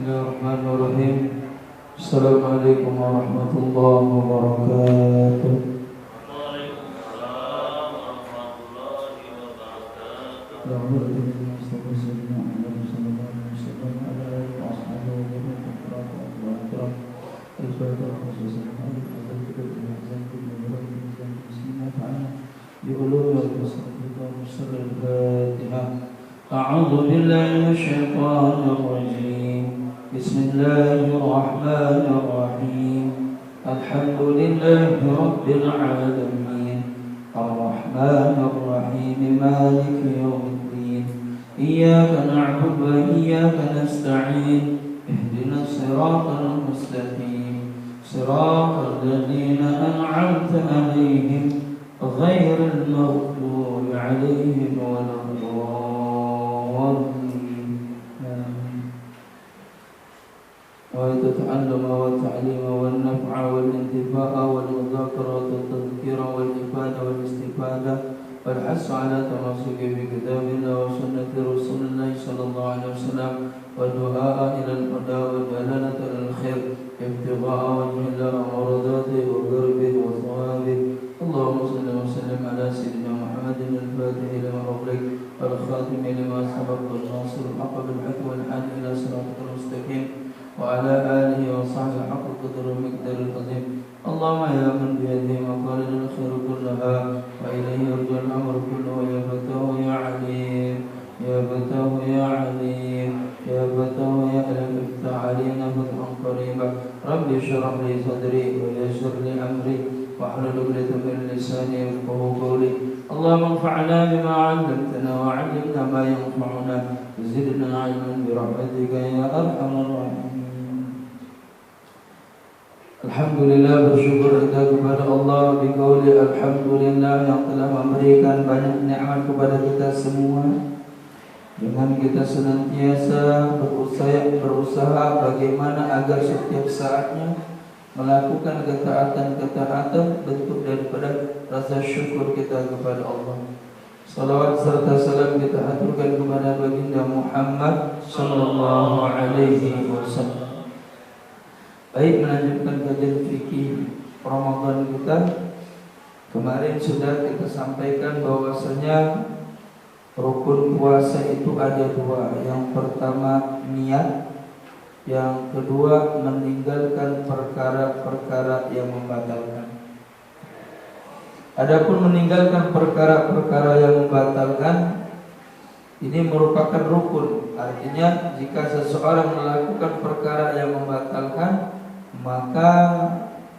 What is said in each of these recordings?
Bismillahirrahmanirrahim. Assalamualaikum warahmatullahi wabarakatuh. Waalaikumsalam warahmatullahi wabarakatuh. أعوذ بالله من الشيطان الرجيم. بسم الله الرحمن الرحيم. الحمد لله رب العالمين الرحمن الرحيم مالك يوم الدين إياك نعبد وإياك نستعين اهدنا الصراط المستقيم صراط الذين أنعمت عليهم غير المغضوب عليهم ولا الضالين. وتتعلم والتعليم والنفع والانتفاع والمذاكرة والتذكير والإفادة والاستفادة والحث على تمسك بكتاب الله وسنة رسول الله صلى الله عليه وسلم والدعاء إلى الهدى والدلالة على الخير ابتغاء وجه الله ومرضاته وقربه وثوابه. اللهم صل وسلم على سيدنا محمد الفاتح لما أغلق والخاتم لما سبق والناصر الحق بالحق والهادي إلى صراطك المستقيم وعلى آله وصحبه حق قدر ومقدار العظيم. اللهم يا من بيده مقاليد الخير كلها وإليه يرجى الأمر كله يا فتاه يا عليم يا فتاه يا عليم يا فتاه يا ألم افتح علينا فتحا قريبا. رب اشرح لي صدري ويسر لي أمري واحلل عقدة من لساني يفقهوا قولي. اللهم انفعنا بما علمتنا وعلمنا ما ينفعنا وزدنا علما برحمتك يا أرحم الراحمين. Alhamdulillah, bersyukur kita kepada Allah biqauli alhamdulillah yang telah memberikan banyak nikmat kepada kita semua. Dengan kita senantiasa berusaha bagaimana agar setiap saatnya melakukan ketaatan-ketaatan bentuk daripada rasa syukur kita kepada Allah. Salawat serta salam kita aturkan kepada baginda Muhammad sallallahu alaihi wasallam. Baik, melanjutkan kajian fikih Ramadan kita. Kemarin sudah kita sampaikan bahwasanya rukun puasa itu ada dua. Yang pertama niat, yang kedua meninggalkan perkara-perkara yang membatalkan. Adapun meninggalkan perkara-perkara yang membatalkan ini merupakan rukun. Artinya jika seseorang melakukan perkara yang membatalkan, maka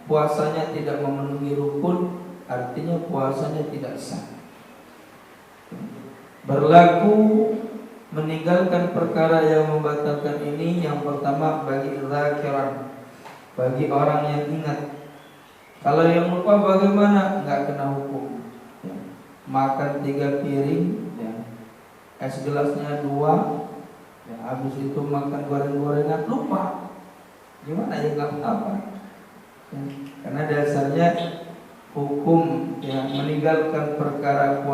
puasanya tidak memenuhi rukun, artinya puasanya tidak sah. Berlaku meninggalkan perkara yang membatalkan ini yang pertama bagi zakiran, bagi orang yang ingat. Kalau yang lupa bagaimana? Enggak kena hukum. Makan 3 piring, es gelasnya 2, habis itu makan goreng-gorengan, lupa. Gimana ya, nggak apa? Karena dasarnya hukum meninggalkan perkara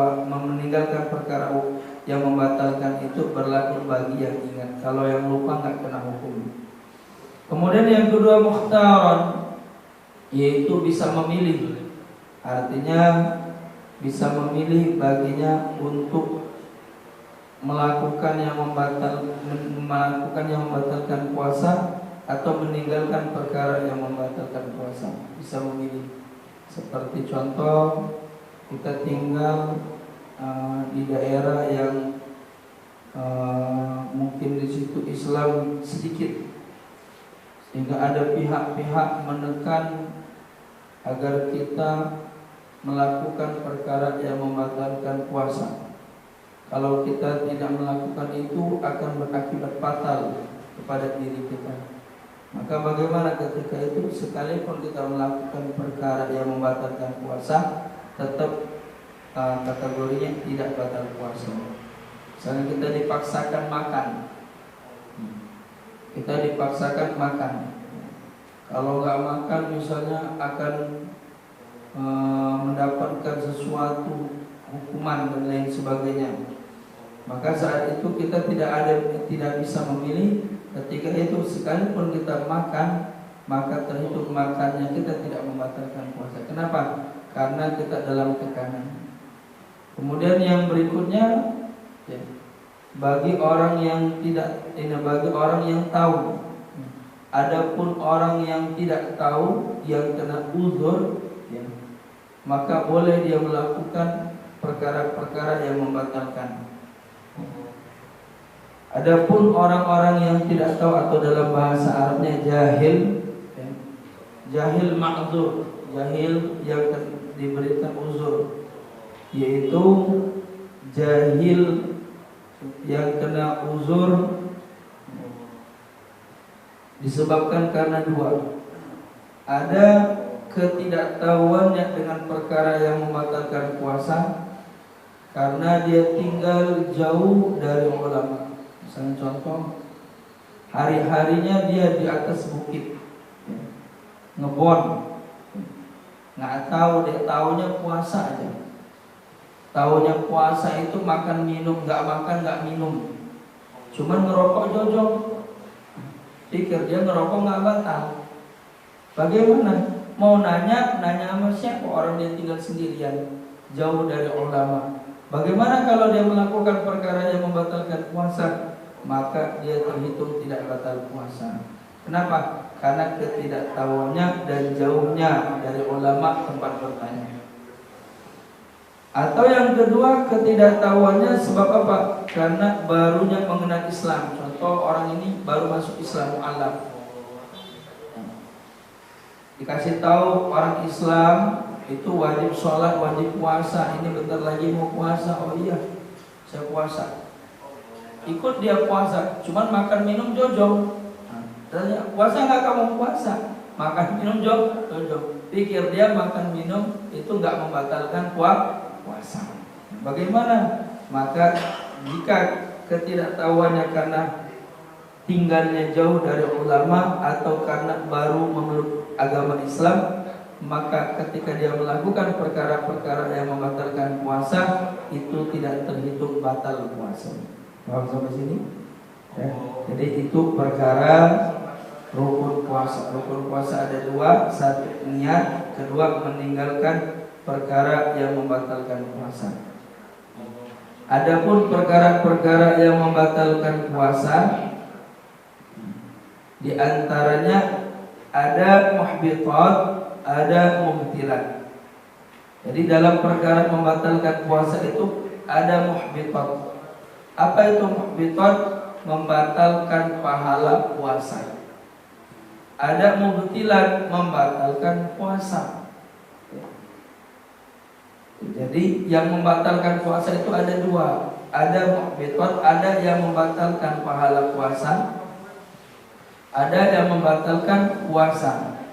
yang membatalkan itu berlaku bagi yang ingat. Kalau yang lupa nggak kena hukum. Kemudian yang kedua mukhtaran, yaitu bisa memilih. Artinya bisa memilih baginya untuk melakukan yang membatalkan puasa atau meninggalkan perkara yang membatalkan puasa. Bisa memilih. Seperti contoh, kita tinggal di daerah yang mungkin di situ Islam sedikit, sehingga ada pihak-pihak menekan agar kita melakukan perkara yang membatalkan puasa. Kalau kita tidak melakukan itu akan berakibat fatal kepada diri kita. Maka bagaimana ketika itu, sekalipun kita melakukan perkara yang membatalkan puasa, tetap kategorinya tidak batal puasa. Misalnya kita dipaksakan makan, kalau nggak makan misalnya akan mendapatkan sesuatu hukuman dan lain sebagainya. Maka saat itu kita tidak bisa memilih Ketika itu sekalipun kita makan, maka terhitung makannya kita tidak membatalkan puasa. Kenapa? Karena kita dalam tekanan. Kemudian yang berikutnya, ya, bagi orang yang bagi orang yang tahu. Adapun orang yang tidak tahu, yang kena uzur, ya, maka boleh dia melakukan perkara-perkara yang membatalkan. Adapun orang-orang yang tidak tahu atau dalam bahasa Arabnya jahil, ya, jahil ma'dzur, jahil yang diberikan uzur, yaitu jahil yang kena uzur disebabkan karena dua. Ada ketidaktahuannya dengan perkara yang membatalkan puasa karena dia tinggal jauh dari ulama. Misalnya contoh, hari-harinya dia di atas bukit, ngebon, nggak tahu, dia tahunya puasa aja. Tahunya puasa itu makan minum, nggak makan nggak minum, cuman ngerokok jojong. Pikir dia ngerokok nggak batal. Bagaimana? Mau nanya sama siapa? Orang dia tinggal sendirian, jauh dari ulama. Bagaimana kalau dia melakukan perkara yang membatalkan puasa? Maka dia terhitung tidak batal puasa. Kenapa? Karena ketidaktahuannya dan jauhnya dari ulama tempat bertanya. Atau yang kedua, ketidaktahuannya sebab apa? Karena barunya mengenal Islam. Contoh, orang ini baru masuk Islam mu'alaf. Dikasih tahu orang Islam itu wajib sholat, wajib puasa. Ini bentar lagi mau puasa. Oh iya, saya puasa. Ikut dia puasa, cuman makan minum jojong. Tanya, puasa nggak kamu? Puasa. Makan minum jojong. Pikir dia makan minum itu nggak membatalkan puasa. Bagaimana? Maka jika ketidaktahuannya karena tinggalnya jauh dari ulama atau karena baru memeluk agama Islam, maka ketika dia melakukan perkara-perkara yang membatalkan puasa itu tidak terhitung batal puasa. Paham sampai sini? Ya. Jadi itu perkara rukun puasa. Rukun puasa ada dua: satu niat, kedua meninggalkan perkara yang membatalkan puasa. Adapun perkara-perkara yang membatalkan puasa, di antaranya ada muhbitat, ada mubtilat. Jadi dalam perkara membatalkan puasa itu ada muhbitat. Apa itu muhbitat? Membatalkan pahala puasa. Ada mubtilat, membatalkan puasa. Jadi yang membatalkan puasa itu ada dua. Ada muhbitat, ada yang membatalkan pahala puasa, ada yang membatalkan puasa.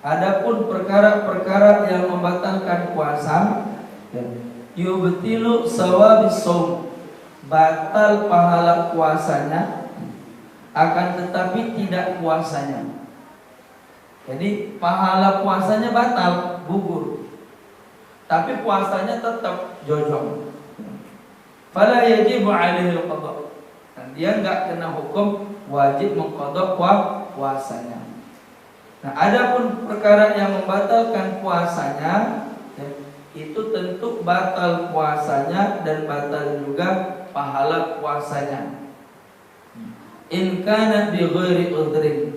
Adapun perkara-perkara yang membatalkan puasa, yubtilu sawabis shaum, batal pahala puasanya, akan tetapi tidak puasanya. Jadi pahala puasanya batal, gugur, tapi puasanya tetap jojong. Fala yajibu alaihi al-qada. Dan dia enggak kena hukum wajib mengqada puasanya. Nah, adapun perkara yang membatalkan puasanya, itu tentu batal puasanya dan batal juga pahala puasanya. In kana bi ghairi udhrin,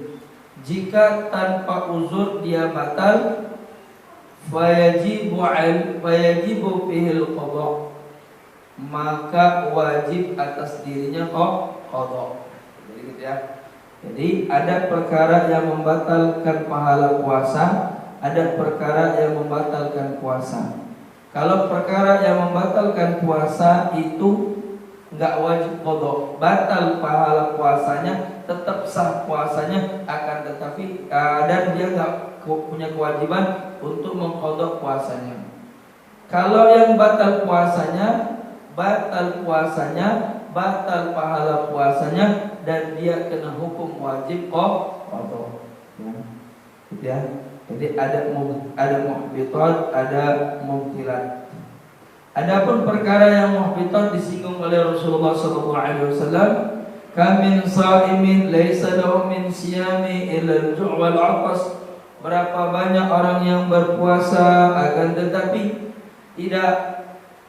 jika tanpa uzur dia batal, fayajibu fihi al-qada, maka wajib atas dirinya qada. Jadi gitu ya. Jadi ada perkara yang membatalkan pahala puasa, ada perkara yang membatalkan puasa. Kalau perkara yang membatalkan puasa itu enggak wajib qada, batal pahala puasanya, tetap sah puasanya, akan tetapi dan dia enggak punya kewajiban untuk mengqada puasanya. Kalau yang batal puasanya, batal pahala puasanya, dan dia kena hukum wajib qada. Ya. Jadi ada muhbitat, ada mubtilat. Adapun perkara yang muhbitat disinggung oleh Rasulullah SAW, Kam min sha'imin laisa lahu min siyami illa al-ju' wal 'atas. Berapa banyak orang yang berpuasa akan tetapi tidak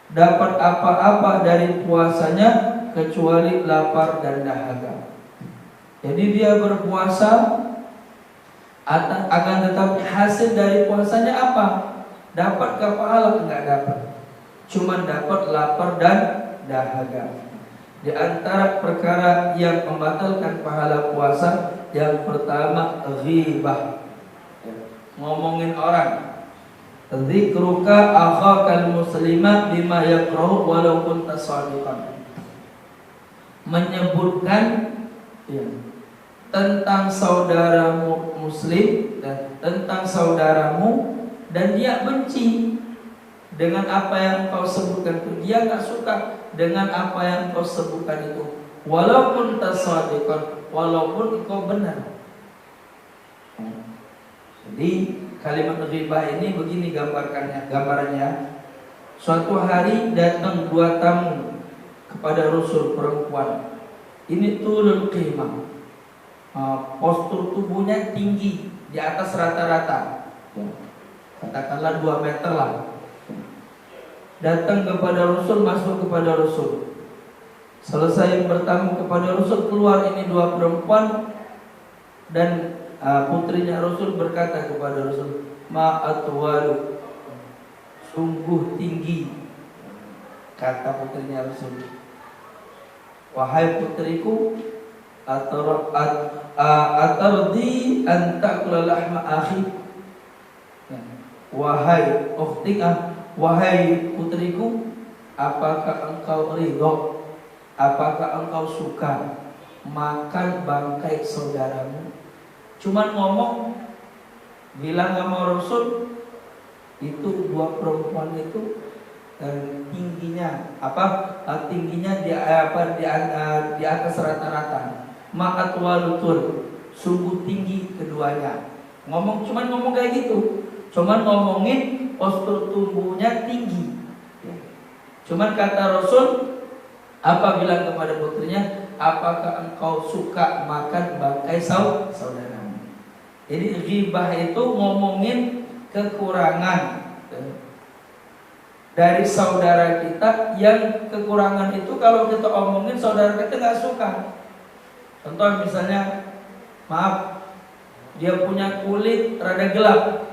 dapat apa-apa dari puasanya kecuali lapar dan dahaga. Jadi dia berpuasa akan tetapi hasil dari puasanya apa? Dapat ke pahala? Enggak dapat. Cuma dapat lapar dan dahaga. Di antara perkara yang membatalkan pahala puasa, yang pertama ghibah, ngomongin orang. Dzikruka akhakal muslima bima yakrahu walau kunta shadiqan. Menyebutkan tentang saudaramu muslim dan tentang saudaramu dan dia benci dengan apa yang kau sebutkan itu, dia nggak suka dengan apa yang kau sebutkan itu, walaupun tasadiqan, walaupun kau benar. Jadi kalimat ghibah ini begini gambarannya. Suatu hari datang dua tamu kepada Rasul perempuan. Ini tulul qimah. Postur tubuhnya tinggi di atas rata-rata, katakanlah 2 meter lah. Datang kepada Rasul, masuk kepada Rasul. Selesai bertamu kepada Rasul, keluar ini 2 perempuan dan putrinya Rasul berkata kepada Rasul, ma'atwalu, sungguh tinggi, kata putrinya Rasul. Wahai putriku, atardi an ta'kula lahma akhi. Wahai ukhtika, wahai putriku, apakah engkau ridho, apakah engkau suka makan bangkai saudaramu? Cuman ngomong, bilang sama Rasul, itu 2 perempuan itu tingginya tingginya di atas rata-rata. Maka tualutul, sungguh tinggi keduanya. Cuman ngomong kayak gitu, cuman ngomongin postur tubuhnya tinggi. Cuman kata Rasul, apa bilang kepada putrinya, apakah engkau suka makan bangkai saudaramu? Jadi ghibah itu ngomongin kekurangan dari saudara kita, yang kekurangan itu kalau kita omongin saudara kita nggak suka. Contoh misalnya, maaf, dia punya kulit rada gelap.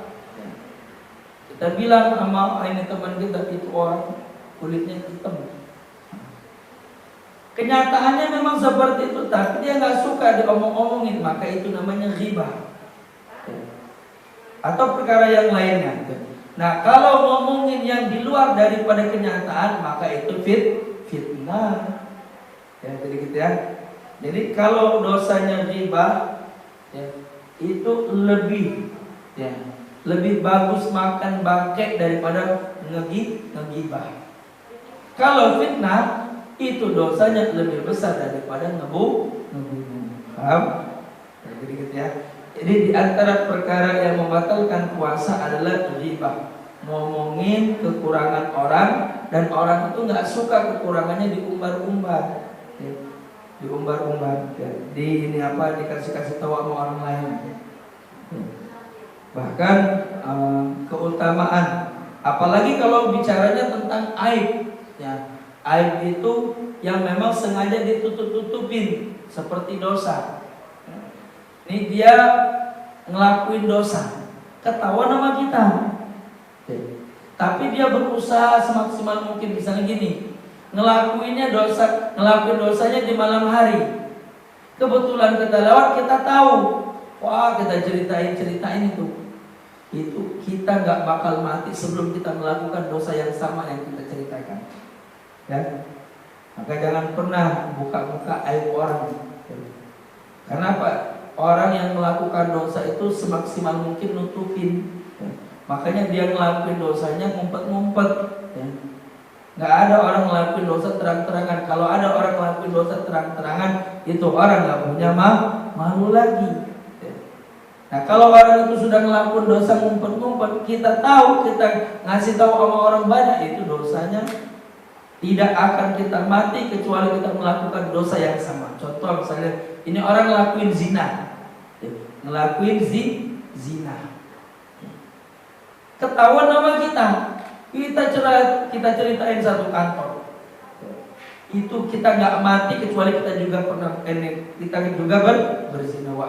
Kita bilang sama ini teman kita, itu orang kulitnya hitam. Kenyataannya memang seperti itu, tapi dia nggak suka diomong-omongin, maka itu namanya ghibah. Atau perkara yang lainnya. Nah, kalau ngomongin yang di luar daripada kenyataan, maka itu fitnah. Ya, jadi gitu ya. Jadi kalau dosanya ghibah, itu lebih bagus makan bangkai daripada ngegibah. Kalau fitnah, itu dosanya lebih besar daripada ngebunuh. Paham? Jadi gitu ya. Jadi di antara perkara yang membatalkan puasa adalah ghibah, ngomongin kekurangan orang, dan orang itu nggak suka kekurangannya diumbar-umbar, dikasih tahu sama orang lain. Bahkan keutamaan, apalagi kalau bicaranya tentang aib, ya, aib itu yang memang sengaja ditutup-tutupin seperti dosa. Ini dia ngelakuin dosa, ketahuan sama kita, tapi dia berusaha semaksimal mungkin. Misalnya gini, ngelakuin dosanya di malam hari. Kebetulan kita lewat, kita tahu, wah, kita ceritain itu kita nggak bakal mati sebelum kita melakukan dosa yang sama yang kita ceritakan. Ya, maka jangan pernah buka-buka aib orang. Karena apa? Orang yang melakukan dosa itu semaksimal mungkin nutupin. Makanya dia ngelakuin dosanya ngumpet-ngumpet. Nggak ada orang ngelakuin dosa terang-terangan. Kalau ada orang ngelakuin dosa terang-terangan, itu orang nggak punya malu lagi. Nah, kalau orang itu sudah ngelakuin dosa ngumpet-ngumpet, kita tahu, kita ngasih tahu sama orang banyak, itu dosanya Tidak akan kita mati kecuali kita melakukan dosa yang sama. Contoh misalnya, ini orang ngelakuin zina, ngelakuin zina. Ketahuan nama kita ceritain satu kantor. Itu kita nggak mati kecuali kita juga pernah kita juga berzina wa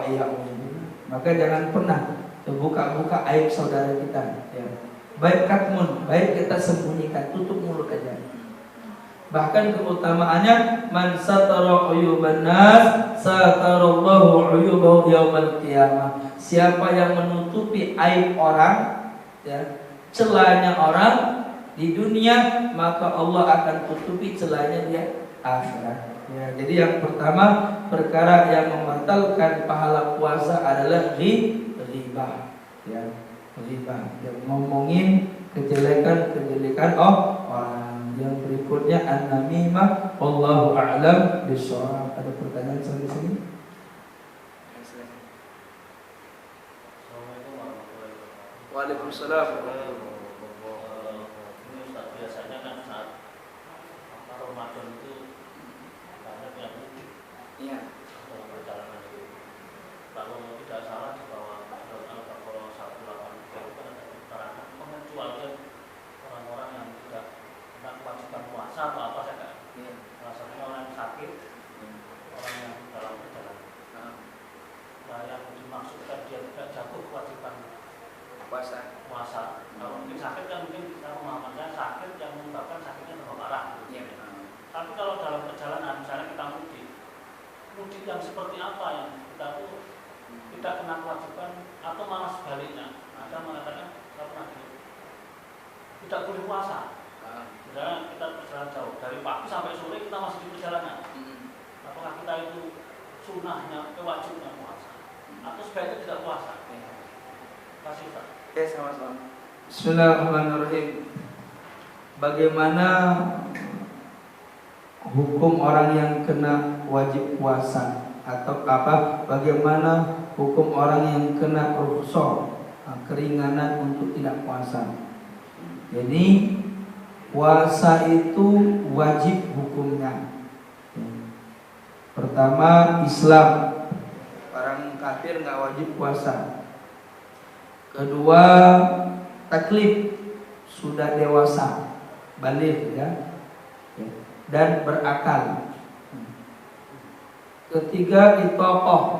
maka jangan pernah buka aib saudara kita. Ya. Baik katmun, baik kita sembunyikan, tutup mulut aja. Bahkan keutamaannya man satara uyuban nas satarallahu uyubahu yaumal qiyamah. Siapa yang menutupi aib orang, ya, celahnya orang di dunia, maka Allah akan tutupi celahnya di akhirat. Ya, jadi yang pertama perkara yang membatalkan pahala puasa adalah ghibah. Ya, ghibah. Yang ngomongin kejelekan orang. Yang berikutnya an-namimah. Wallahu a'lam bishawab. Ada pertanyaan sampai sini? Waalaikumsalam. Ini Ustaz, biasanya kan saat Ramadan itu banyak yang mudik. Iya. Dalam perjalanan itu. Kalau tidak salah di bawah surat Al-Baqarah 183 itu ada keterangan pengecualian orang-orang yang tidak kewajiban puasa atau apa saja. Iya. Rasanya orang yang sakit, orang yang dalam perjalanan. Nah, yang dimaksudkan dia tidak jatuh kewajiban puasa. Kalau mungkin sakit kan mungkin kita pemahamannya sakit yang menyebabkan sakitnya tambah parah. Ya. Tapi kalau dalam perjalanan misalnya kita mudik yang seperti apa yang kita tuh tidak kena kewajiban atau malah sebaliknya. Ada mengatakan saya pernah tidak boleh puasa. Misalnya kita perjalanan jauh dari pagi sampai sore kita masih di perjalanan. Apakah kita itu sunnahnya kewajibannya puasa atau sebaiknya tidak puasa? Kasih Pak. Oke, sama-sama. Bismillahirrahmanirrahim. Bagaimana hukum orang yang kena wajib puasa atau apa? Bagaimana hukum orang yang kena rukhsah, keringanan untuk tidak puasa? Jadi puasa itu wajib hukumnya. Pertama, Islam. Orang kafir nggak wajib puasa. Kedua, taklif, sudah dewasa, baligh ya, dan berakal. Ketiga, itoqoh,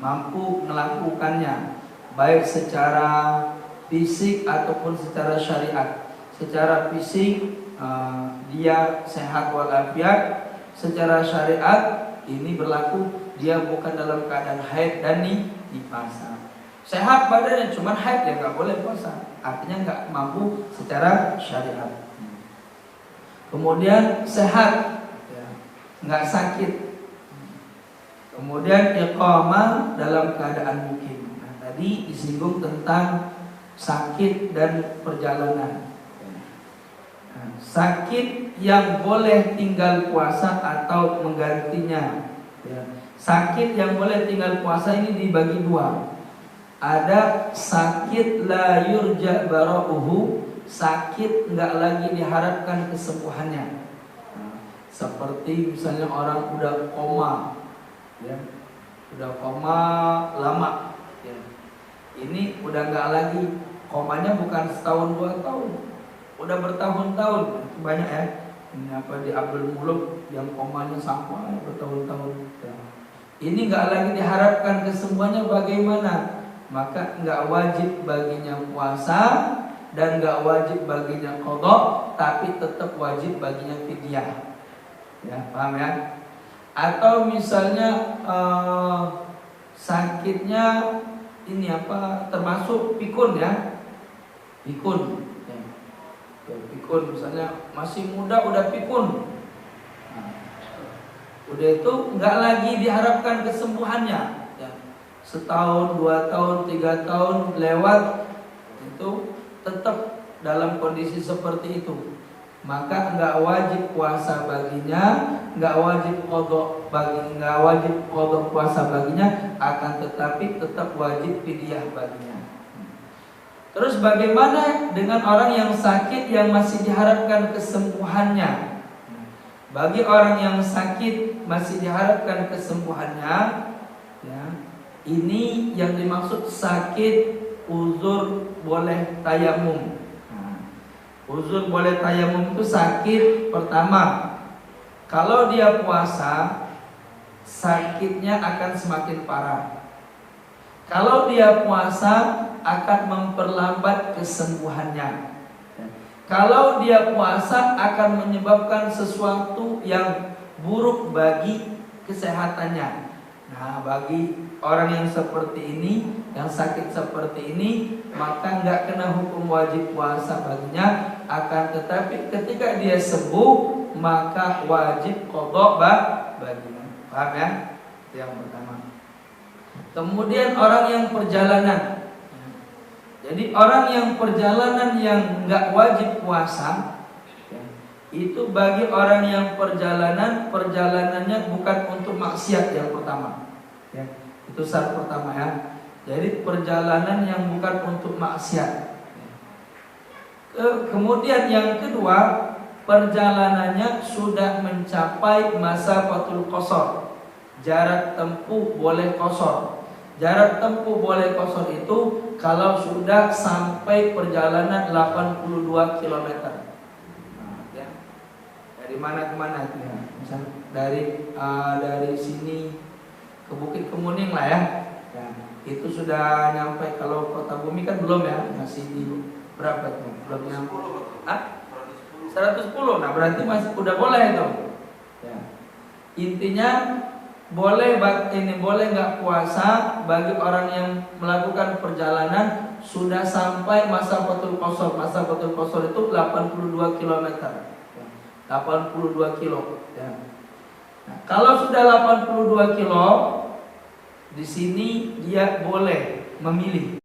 mampu melakukannya, baik secara fisik ataupun secara syariat. Secara fisik dia sehat walafiat, secara syariat ini berlaku dia bukan dalam keadaan haid dan nifas. Sehat badannya, cuman haid ya nggak boleh puasa. Artinya nggak mampu secara syariat. Kemudian sehat, ya, nggak sakit. Kemudian iqamah dalam keadaan mukim. Nah, tadi disinggung tentang sakit dan perjalanan. Nah, sakit yang boleh tinggal puasa atau menggantinya. Ya. Sakit yang boleh tinggal puasa ini dibagi dua. Ada sakit la yurja bara'uhu, sakit nggak lagi diharapkan kesembuhannya. Seperti misalnya orang udah koma, ya, udah koma lama, ya. Ini udah nggak lagi komanya, bukan setahun 2 tahun, udah bertahun-tahun. Banyak ya. Ini apa di Abdul Muluk yang komanya sampai bertahun-tahun. Ya. Ini nggak lagi diharapkan kesembuhannya, bagaimana? Maka nggak wajib baginya puasa dan nggak wajib baginya qadha, tapi tetap wajib baginya fidyah. Ya, paham ya? Atau misalnya sakitnya ini apa? Termasuk pikun ya, pikun. Ya. Pikun misalnya masih muda udah pikun. Nah, udah itu nggak lagi diharapkan kesembuhannya. Setahun, 2 tahun, 3 tahun lewat, itu tetap dalam kondisi seperti itu. Maka nggak wajib puasa baginya, nggak wajib qadha puasa baginya, akan tetapi tetap wajib fidyah baginya. Terus bagaimana dengan orang yang sakit yang masih diharapkan kesembuhannya? Bagi orang yang sakit masih diharapkan kesembuhannya, ya, ini yang dimaksud sakit uzur boleh tayamum. Uzur boleh tayamum itu sakit pertama, kalau dia puasa sakitnya akan semakin parah. Kalau dia puasa akan memperlambat kesembuhannya. Kalau dia puasa akan menyebabkan sesuatu yang buruk bagi kesehatannya. Nah, bagi orang yang seperti ini, yang sakit seperti ini, maka nggak kena hukum wajib puasa baginya. Akan tetapi ketika dia sembuh, maka wajib qadha baginya. Paham ya? Itu yang pertama. Kemudian orang yang perjalanan. Jadi orang yang perjalanan yang nggak wajib puasa, itu bagi orang yang perjalanannya bukan untuk maksiat yang pertama. Ya, itu syarat pertama ya. Jadi perjalanan yang bukan untuk maksiat. Kemudian yang kedua, perjalanannya sudah mencapai masa fatul qasar. Jarak tempuh boleh qasar. Jarak tempuh boleh qasar itu kalau sudah sampai perjalanan 82 km. Nah, ya. Dari mana ke mana itu ya? Misal dari sini ke Bukit Kemuning lah ya. Ya, itu sudah nyampe. Kalau Kota Bumi kan belum ya, masih di berapa tuh? Belum nyampe. 110. Nah, berarti masih udah boleh itu. Ya. Intinya boleh nggak puasa bagi orang yang melakukan perjalanan sudah sampai masa fatul qasar. Masa fatul qasar itu 82 km. 82 kilo. Ya. Nah, kalau sudah 82 kilo, di sini dia boleh memilih.